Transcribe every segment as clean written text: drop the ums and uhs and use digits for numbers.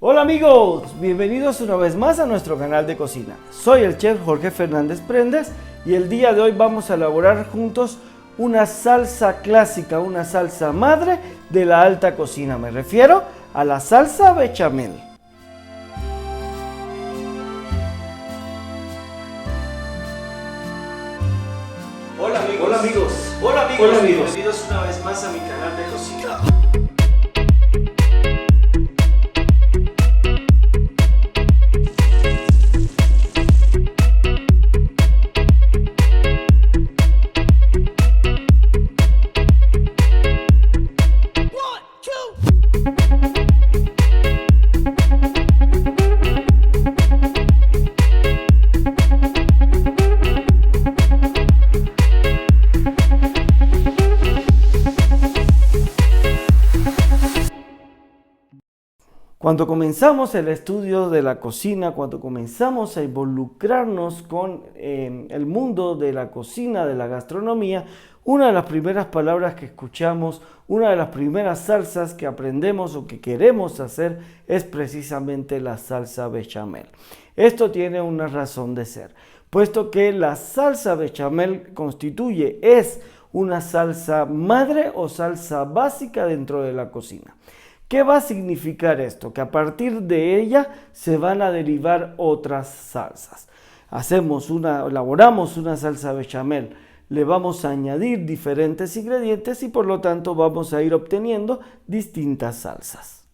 Hola amigos, bienvenidos una vez más a nuestro canal de cocina. Soy el chef Jorge Fernández Prendes y el día de hoy vamos a elaborar juntos una salsa clásica, una salsa madre de la alta cocina. Me refiero a la salsa bechamel. Hola amigos, bienvenidos una vez más a mi canal de cocina. Cuando comenzamos el estudio de la cocina, cuando comenzamos a involucrarnos con el mundo de la cocina, de la gastronomía, una de las primeras palabras que escuchamos, una de las primeras salsas que aprendemos o que queremos hacer es precisamente la salsa bechamel. Esto tiene una razón de ser, puesto que la salsa bechamel es una salsa madre o salsa básica dentro de la cocina. ¿Qué va a significar esto? Que a partir de ella se van a derivar otras salsas. Elaboramos una salsa bechamel, le vamos a añadir diferentes ingredientes y por lo tanto vamos a ir obteniendo distintas salsas.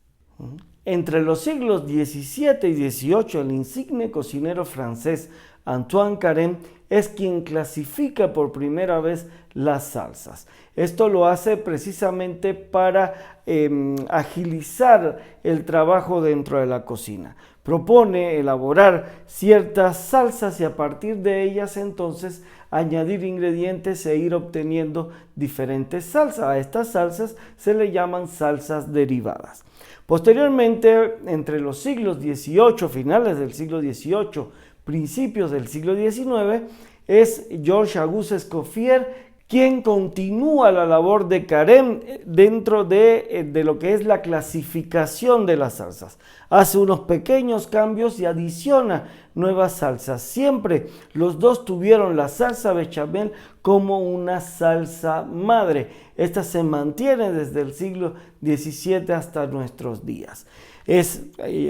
Entre los siglos XVII y XVIII, el insigne cocinero francés Antoine Carême es quien clasifica por primera vez las salsas. Esto lo hace precisamente para agilizar el trabajo dentro de la cocina. Propone elaborar ciertas salsas y a partir de ellas entonces añadir ingredientes e ir obteniendo diferentes salsas. A estas salsas se le llaman salsas derivadas. Posteriormente, entre los siglos XVIII, finales del siglo XVIII, principios del siglo XIX, es Georges-Auguste Escoffier quien continúa la labor de Carême dentro de lo que es la clasificación de las salsas. Hace unos pequeños cambios y adiciona nuevas salsas. Siempre los dos tuvieron la salsa bechamel como una salsa madre. Esta se mantiene desde el siglo XVII hasta nuestros días. Es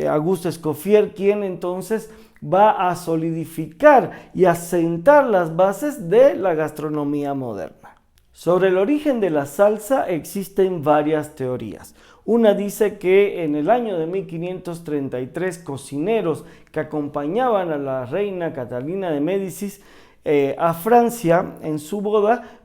Auguste Escoffier quien entonces va a solidificar y asentar las bases de la gastronomía moderna. Sobre el origen de la salsa existen varias teorías. Una dice que en el año de 1533 cocineros que acompañaban a la reina Catalina de Médicis a Francia en su boda,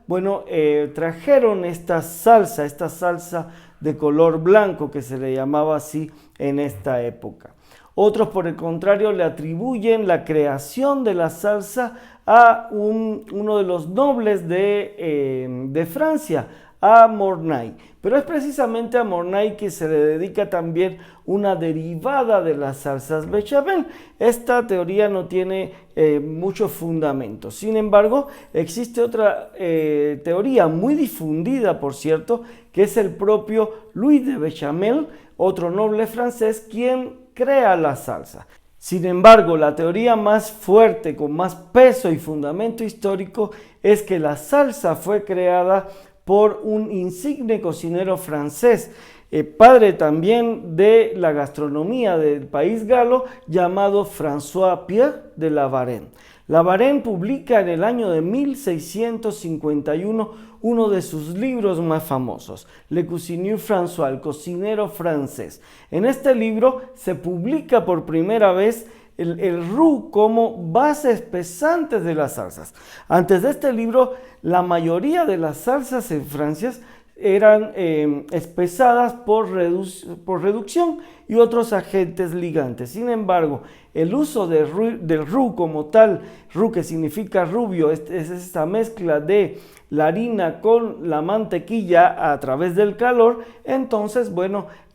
trajeron esta salsa de color blanco que se le llamaba así en esta época. Otros, por el contrario, le atribuyen la creación de la salsa a uno de los nobles de Francia, a Mornay. Pero es precisamente a Mornay que se le dedica también una derivada de las salsas bechamel. Esta teoría no tiene mucho fundamento. Sin embargo, existe otra teoría muy difundida, por cierto, que es el propio Louis de Bechamel, otro noble francés, quien crea la salsa. Sin embargo, la teoría más fuerte, con más peso y fundamento histórico, es que la salsa fue creada por un insigne cocinero francés, padre también de la gastronomía del país galo, llamado François-Pierre de La Varenne. La Varenne publica en el año de 1651 uno de sus libros más famosos, Le Cuisinier François, el cocinero francés. En este libro se publica por primera vez el roux como bases pesantes de las salsas. Antes de este libro, la mayoría de las salsas en Francia eran espesadas por reducción y otros agentes ligantes. Sin embargo, el uso del roux como tal, roux que significa rubio, es esta mezcla de la harina con la mantequilla a través del calor, entonces,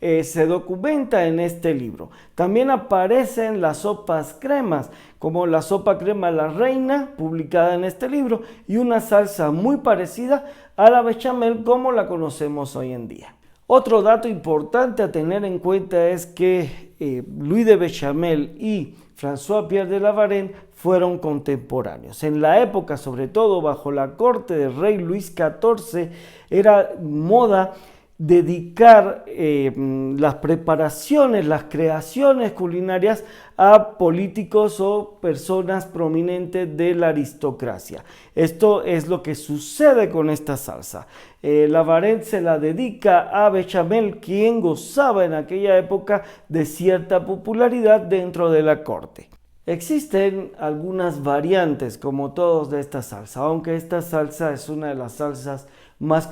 se documenta en este libro. También aparecen las sopas cremas, como la sopa crema La Reina, publicada en este libro, y una salsa muy parecida a la bechamel como la conocemos hoy en día. Otro dato importante a tener en cuenta es que Louis de Bechamel y François-Pierre de La Varenne fueron contemporáneos. En la época, sobre todo bajo la corte del rey Luis XIV, era moda dedicar las preparaciones, las creaciones culinarias a políticos o personas prominentes de la aristocracia. Esto es lo que sucede con esta salsa. La Varenne se la dedica a Bechamel, quien gozaba en aquella época de cierta popularidad dentro de la corte. Existen algunas variantes, como todos, de esta salsa, aunque esta salsa es una de las salsas más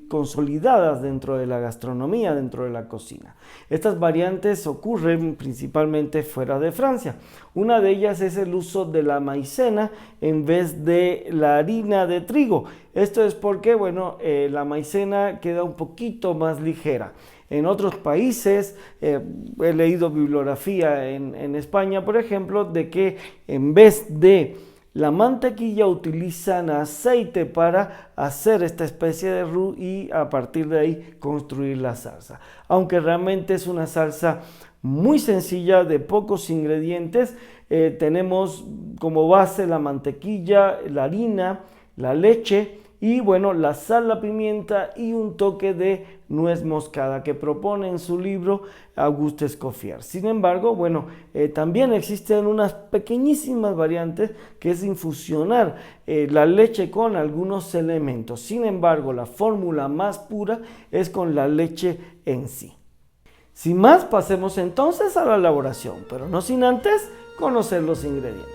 consolidadas dentro de la gastronomía, dentro de la cocina. Estas variantes ocurren principalmente fuera de Francia. Una de ellas es el uso de la maicena en vez de la harina de trigo. Esto es porque, la maicena queda un poquito más ligera. En otros países, he leído bibliografía en España, por ejemplo, de que en vez de la mantequilla utilizan aceite para hacer esta especie de roux y a partir de ahí construir la salsa. Aunque realmente es una salsa muy sencilla, de pocos ingredientes. Tenemos como base la mantequilla, la harina, la leche y la sal, la pimienta y un toque de nuez moscada que propone en su libro Auguste Escoffier. Sin embargo, también existen unas pequeñísimas variantes que es infusionar la leche con algunos elementos. Sin embargo, la fórmula más pura es con la leche en sí. Sin más, pasemos entonces a la elaboración, pero no sin antes conocer los ingredientes.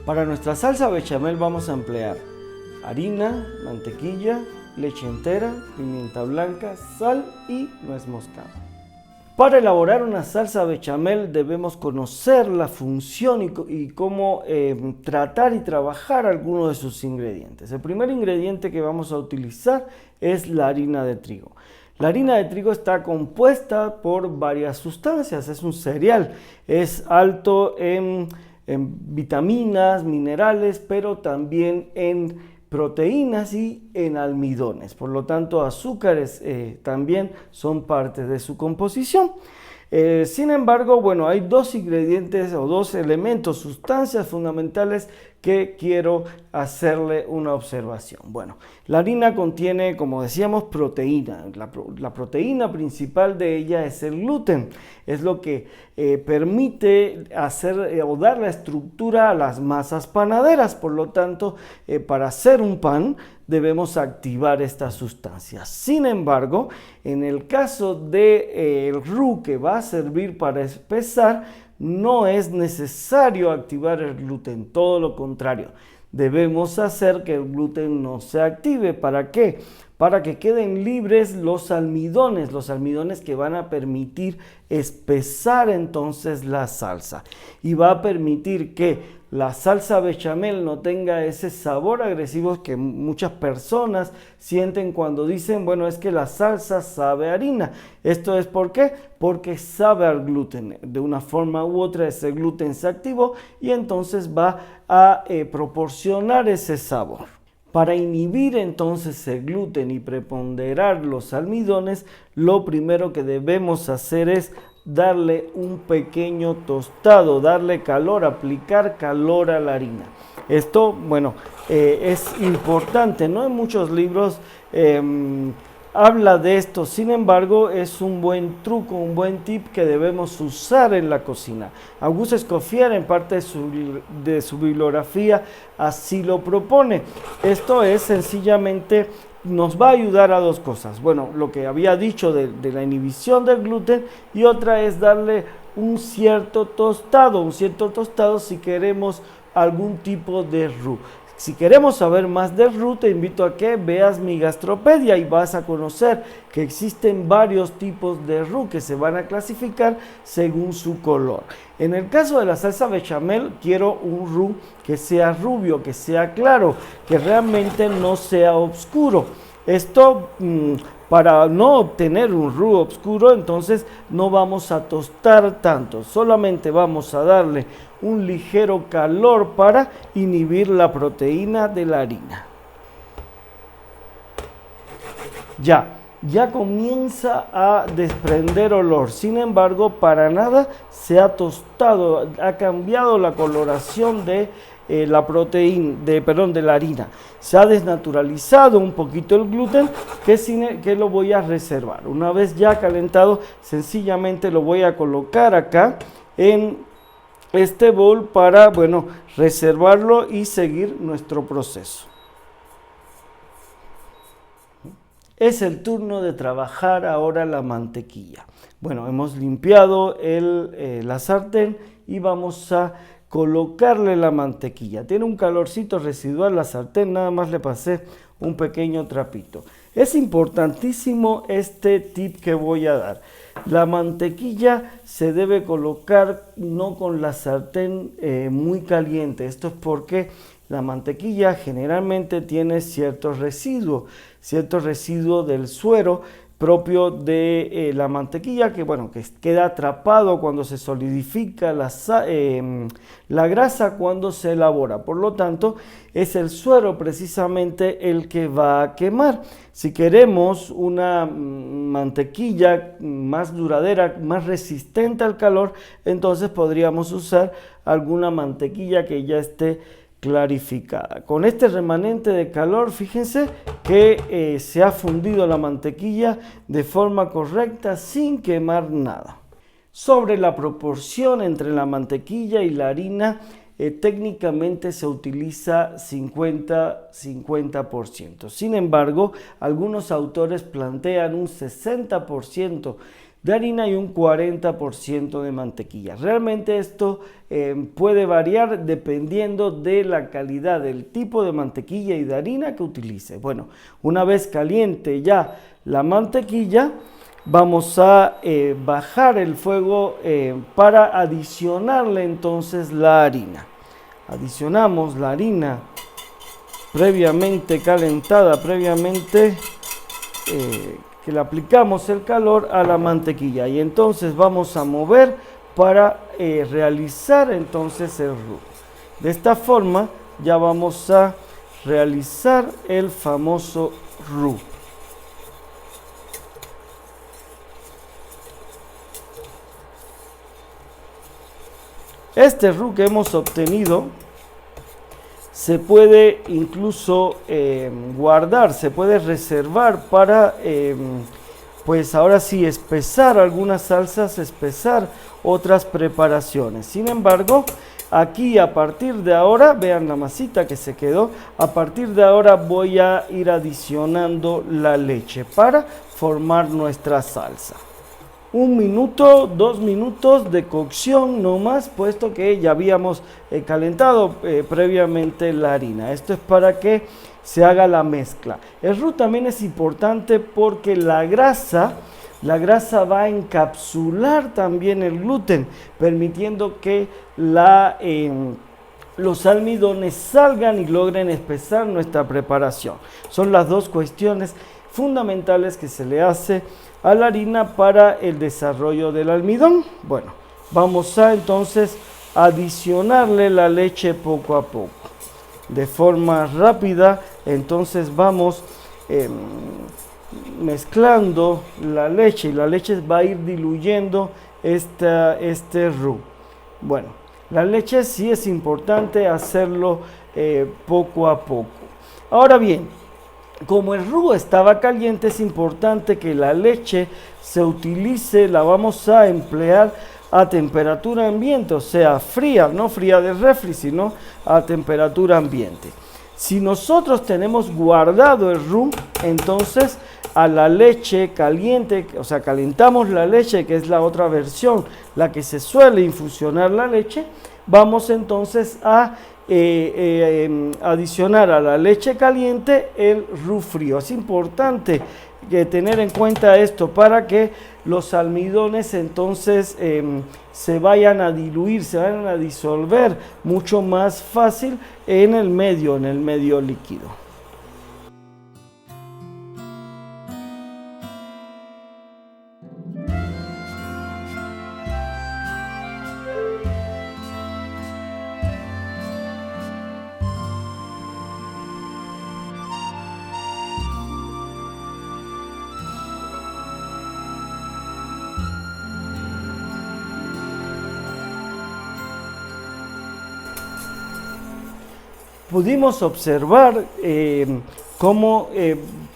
Para nuestra salsa bechamel vamos a emplear harina, mantequilla, leche entera, pimienta blanca, sal y nuez moscada. Para elaborar una salsa bechamel debemos conocer la función y cómo tratar y trabajar algunos de sus ingredientes. El primer ingrediente que vamos a utilizar es la harina de trigo. La harina de trigo está compuesta por varias sustancias, es un cereal, es alto en vitaminas, minerales, pero también en proteínas y en almidones. Por lo tanto, azúcares también son parte de su composición. Sin embargo, hay dos ingredientes o dos elementos, sustancias fundamentales que quiero hacerle una observación. La harina contiene, como decíamos, proteína. La proteína principal de ella es el gluten. Es lo que permite hacer o dar la estructura a las masas panaderas. Por lo tanto, para hacer un pan debemos activar estas sustancias. Sin embargo, en el caso del roux que va a servir para espesar, no es necesario activar el gluten, todo lo contrario. Debemos hacer que el gluten no se active. ¿Para qué? Para que queden libres los almidones que van a permitir espesar entonces la salsa y va a permitir que la salsa bechamel no tenga ese sabor agresivo que muchas personas sienten cuando dicen, es que la salsa sabe a harina. Esto es ¿por qué? Porque sabe al gluten. De una forma u otra ese gluten se activó y entonces va a proporcionar ese sabor. Para inhibir entonces el gluten y preponderar los almidones, lo primero que debemos hacer es darle un pequeño tostado, darle calor, aplicar calor a la harina. Esto, es importante, no en muchos libros habla de esto, sin embargo, es un buen truco, un buen tip que debemos usar en la cocina. Auguste Escoffier, en parte de su bibliografía, así lo propone. Esto es sencillamente, nos va a ayudar a dos cosas. Lo que había dicho de la inhibición del gluten y otra es darle un cierto tostado si queremos algún tipo de roux. Si queremos saber más del roux, te invito a que veas mi gastropedia y vas a conocer que existen varios tipos de roux que se van a clasificar según su color. En el caso de la salsa bechamel, quiero un roux que sea rubio, que sea claro, que realmente no sea oscuro. Esto para no obtener un roux oscuro, entonces no vamos a tostar tanto, solamente vamos a darle un ligero calor para inhibir la proteína de la harina. Ya, ya comienza a desprender olor. Sin embargo, para nada se ha tostado, ha cambiado la coloración de la proteína, de la harina. Se ha desnaturalizado un poquito el gluten que lo voy a reservar. Una vez ya calentado, sencillamente lo voy a colocar acá en este bol para, bueno, reservarlo y seguir nuestro proceso. Es el turno de trabajar ahora la mantequilla. Bueno, hemos limpiado la sartén y vamos a colocarle la mantequilla. Tiene un calorcito residual la sartén, nada más le pasé un pequeño trapito. Es importantísimo este tip que voy a dar. La mantequilla se debe colocar no con la sartén muy caliente. Esto es porque la mantequilla generalmente tiene cierto residuo del suero propio de la mantequilla que queda atrapado cuando se solidifica la grasa cuando se elabora. Por lo tanto, es el suero precisamente el que va a quemar. Si queremos una mantequilla más duradera, más resistente al calor, entonces podríamos usar alguna mantequilla que ya esté clarificada. Con este remanente de calor, fíjense que se ha fundido la mantequilla de forma correcta sin quemar nada. Sobre la proporción entre la mantequilla y la harina, técnicamente se utiliza 50-50%. Sin embargo, algunos autores plantean un 60% de harina y un 40% de mantequilla. Realmente esto puede variar dependiendo de la calidad, del tipo de mantequilla y de harina que utilice. Bueno, una vez caliente ya la mantequilla, vamos a bajar el fuego para adicionarle entonces la harina. Adicionamos la harina previamente calentada, que le aplicamos el calor a la mantequilla, y entonces vamos a mover para realizar entonces el roux. De esta forma ya vamos a realizar el famoso roux. Este roux que hemos obtenido se puede incluso guardar, se puede reservar para, pues ahora sí, espesar algunas salsas, espesar otras preparaciones. Sin embargo, aquí a partir de ahora, vean la masita que se quedó, a partir de ahora voy a ir adicionando la leche para formar nuestra salsa. 1 minuto, 2 minutos de cocción no más, puesto que ya habíamos calentado previamente la harina. Esto es para que se haga la mezcla. El roux también es importante porque la grasa va a encapsular también el gluten, permitiendo que los almidones salgan y logren espesar nuestra preparación. Son las dos cuestiones fundamentales que se le hace a la harina para el desarrollo del almidón. Bueno, vamos a entonces adicionarle la leche poco a poco, de forma rápida. Entonces vamos mezclando la leche y la leche va a ir diluyendo este roux. Bueno, la leche sí es importante hacerlo poco a poco. Ahora bien, como el roux estaba caliente, es importante que la leche se utilice, la vamos a emplear a temperatura ambiente, o sea, fría, no fría de refri, sino a temperatura ambiente. Si nosotros tenemos guardado el roux, entonces a la leche caliente, o sea, calentamos la leche, que es la otra versión, la que se suele infusionar la leche, vamos entonces a adicionar a la leche caliente el roux frío. Es importante tener en cuenta esto para que los almidones entonces se vayan a diluir, se vayan a disolver mucho más fácil en el medio líquido. pudimos observar cómo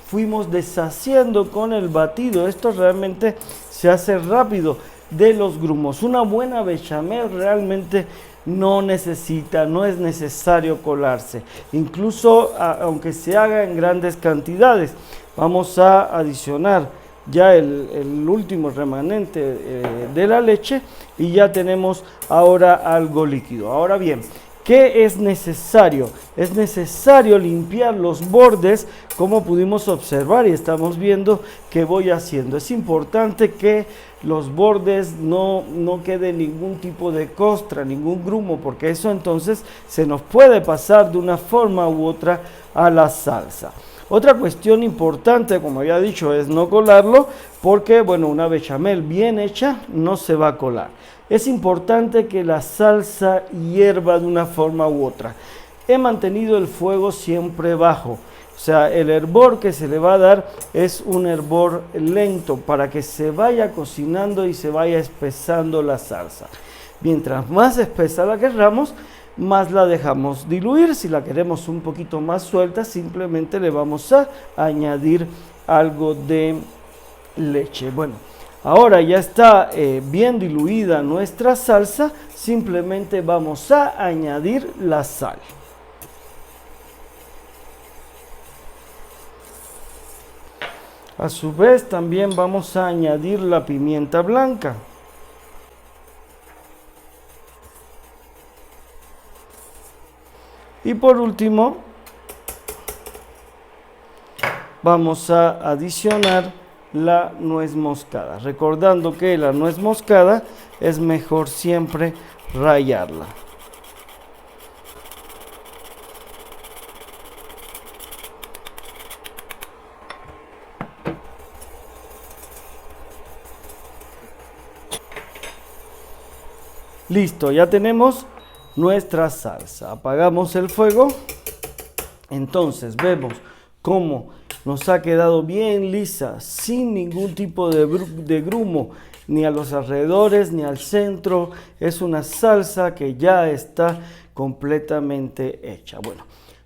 fuimos deshaciendo con el batido. Esto realmente se hace rápido de los grumos. Una buena bechamel realmente no es necesario colarse, incluso aunque se haga en grandes cantidades. Vamos a adicionar ya el último remanente de la leche y ya tenemos ahora algo líquido. Ahora bien, ¿qué es necesario? Es necesario limpiar los bordes, como pudimos observar y estamos viendo que voy haciendo. Es importante que los bordes no quede ningún tipo de costra, ningún grumo, porque eso entonces se nos puede pasar de una forma u otra a la salsa. Otra cuestión importante, como había dicho, es no colarlo, porque bueno, una bechamel bien hecha no se va a colar. Es importante que la salsa hierva de una forma u otra. He mantenido el fuego siempre bajo. O sea, el hervor que se le va a dar es un hervor lento para que se vaya cocinando y se vaya espesando la salsa. Mientras más espesa la querramos, más la dejamos diluir. Si la queremos un poquito más suelta, simplemente le vamos a añadir algo de leche. Bueno, ahora ya está bien diluida nuestra salsa, simplemente vamos a añadir la sal. A su vez también vamos a añadir la pimienta blanca. Y por último, vamos a adicionar la nuez moscada, recordando que la nuez moscada es mejor siempre rallarla. Listo, ya tenemos nuestra salsa. Apagamos el fuego. Entonces vemos cómo nos ha quedado bien lisa, sin ningún tipo de grumo, ni a los alrededores, ni al centro. Es una salsa que ya está completamente hecha. Bueno,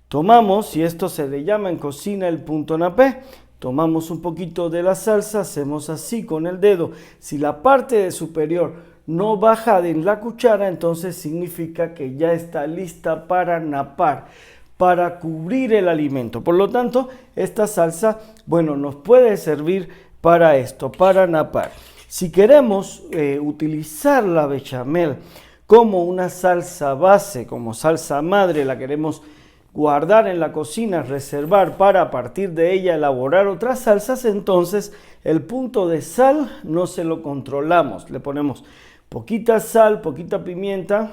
tomamos, y esto se le llama en cocina el punto nappé, tomamos un poquito de la salsa, hacemos así con el dedo. Si la parte superior no baja de la cuchara, entonces significa que ya está lista para napar, para cubrir el alimento. Por lo tanto, esta salsa, bueno, nos puede servir para esto, para napar. Si queremos utilizar la bechamel como una salsa base, como salsa madre, la queremos guardar en la cocina, reservar para a partir de ella elaborar otras salsas, entonces el punto de sal no se lo controlamos. Le ponemos poquita sal, poquita pimienta.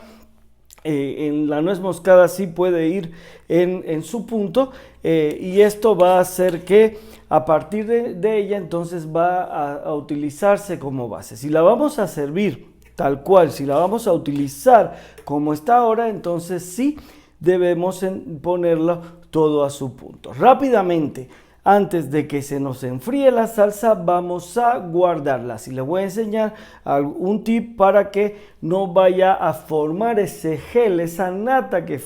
En la nuez moscada sí puede ir en su punto, y esto va a hacer que a partir de ella entonces va a utilizarse como base. Si la vamos a servir tal cual, si la vamos a utilizar como está ahora, entonces sí debemos ponerlo todo a su punto. Rápidamente, antes de que se nos enfríe la salsa, vamos a guardarla. Y les voy a enseñar un tip para que no vaya a formar ese gel, esa nata que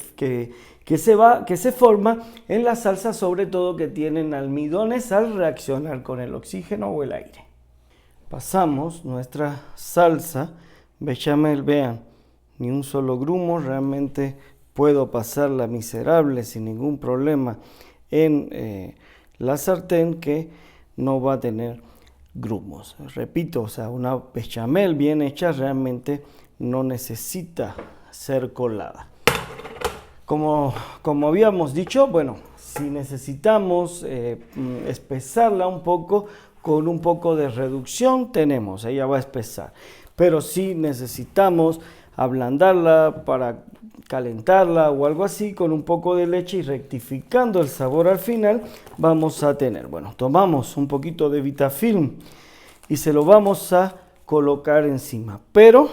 se forma en la salsa, sobre todo que tienen almidones al reaccionar con el oxígeno o el aire. Pasamos nuestra salsa bechamel, vean, ni un solo grumo, realmente puedo pasarla miserable sin ningún problema en la sartén, que no va a tener grumos. Repito, o sea, una bechamel bien hecha realmente no necesita ser colada. Como habíamos dicho, bueno, si necesitamos espesarla un poco, con un poco de reducción tenemos, ella va a espesar. Pero si necesitamos ablandarla para calentarla o algo así, con un poco de leche y rectificando el sabor al final, vamos a tener, bueno, tomamos un poquito de Vitafilm y se lo vamos a colocar encima, pero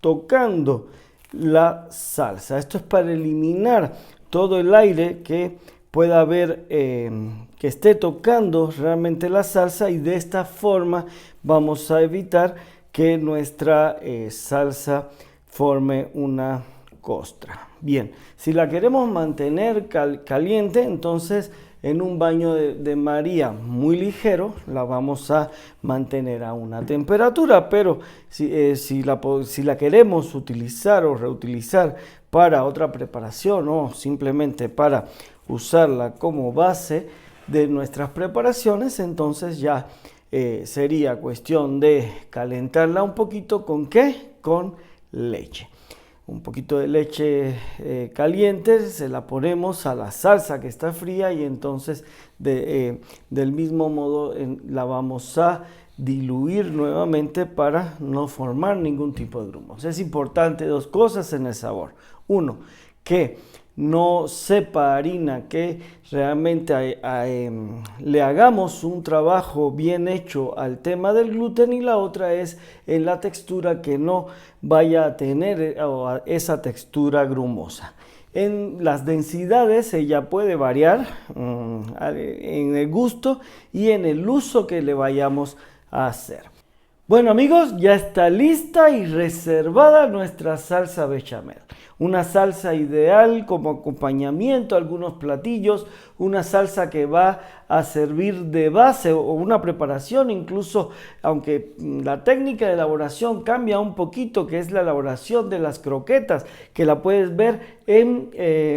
tocando la salsa. Esto es para eliminar todo el aire que pueda haber, que esté tocando realmente la salsa, y de esta forma vamos a evitar que nuestra salsa forme una costra. Bien, si la queremos mantener caliente, entonces en un baño de María muy ligero la vamos a mantener a una temperatura, pero si la queremos utilizar o reutilizar para otra preparación o simplemente para usarla como base de nuestras preparaciones, entonces ya sería cuestión de calentarla un poquito. ¿Con qué? Con leche. Un poquito de leche caliente, se la ponemos a la salsa que está fría y entonces del mismo modo la vamos a diluir nuevamente para no formar ningún tipo de grumos. Es importante dos cosas en el sabor. Uno, que no sepa harina, que realmente le hagamos un trabajo bien hecho al tema del gluten, y la otra es en la textura, que no vaya a tener esa textura grumosa. En las densidades ella puede variar en el gusto y en el uso que le vayamos a hacer. Bueno amigos, ya está lista y reservada nuestra salsa bechamel. Una salsa ideal como acompañamiento a algunos platillos, una salsa que va a servir de base o una preparación, incluso aunque la técnica de elaboración cambia un poquito, que es la elaboración de las croquetas, que la puedes ver en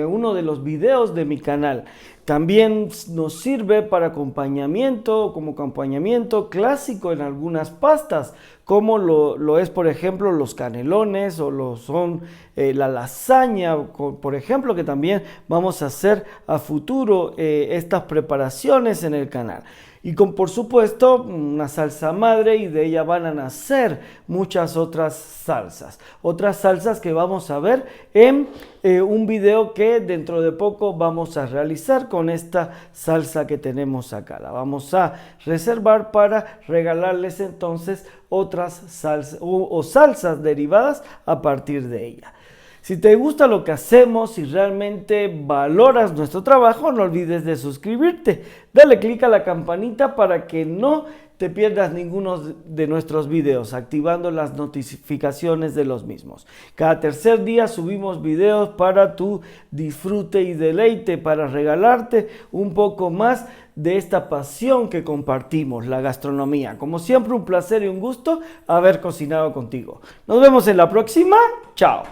uno de los videos de mi canal. También nos sirve para acompañamiento, como acompañamiento clásico en algunas pastas, como lo es, por ejemplo, los canelones o lo son la lasaña, por ejemplo, que también vamos a hacer a futuro estas preparaciones en el canal. Y por supuesto una salsa madre, y de ella van a nacer muchas otras salsas que vamos a ver en un video que dentro de poco vamos a realizar con esta salsa que tenemos acá. La vamos a reservar para regalarles entonces otras salsas o salsas derivadas a partir de ella. Si te gusta lo que hacemos y realmente valoras nuestro trabajo, no olvides de suscribirte. Dale clic a la campanita para que no te pierdas ninguno de nuestros videos, activando las notificaciones de los mismos. Cada tercer día subimos videos para tu disfrute y deleite, para regalarte un poco más de esta pasión que compartimos, la gastronomía. Como siempre, un placer y un gusto haber cocinado contigo. Nos vemos en la próxima. Chao.